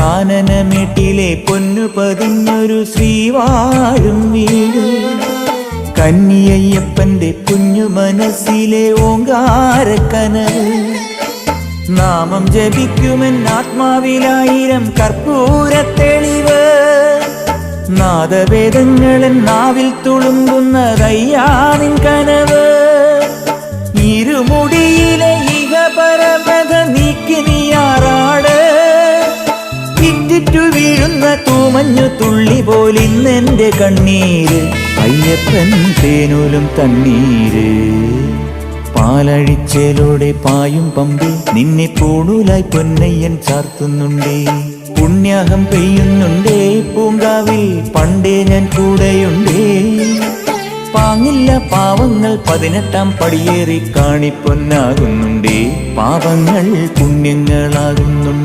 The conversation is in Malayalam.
കാനനമേട്ടിലെ പൊന്നു പതിഞ്ഞൊരു ശ്രീവാഴും വീട്, കന്നിയയ്യപ്പന്റെ കുഞ്ഞു മനസ്സിലെ ഓങ്കാരക്കനവ്. നാമം ജപിക്കുമെൻ ആത്മാവിലായിരം കർപ്പൂരത്തെളിവ്, നാദവേദങ്ങളൻ നാവിൽ തുളുമ്പുന്നതയ്യാനിൻ കനവ്. ഇരുമുടിയിലെ ഇഹപരമത നീക്കി നീയാറാട്, ഇറ്റിറ്റു വീഴുന്ന തൂമഞ്ഞു തുള്ളി പോലിന്നെന്റെ കണ്ണീര്, അയ്യപ്പൻ തേനൂലും തണ്ണീര്. പാലഴിച്ചേലോടെ പായും പമ്പി നിന്നെ പൂണൂലായി പൊന്നയ്യൻ ചാർത്തുന്നുണ്ടേ. പുണ്യാഹം പെയ്യുന്നുണ്ടേ പൂങ്കാവിൽ പണ്ടേ ഞാൻ കൂടെയുണ്ടേ. പാങ്ങില്ല പാവങ്ങൾ 18-ാം പടിയേറി കാണിപ്പൊന്നാകുന്നുണ്ടേ, പാപങ്ങൾ പുണ്യങ്ങളാകുന്നുണ്ട്.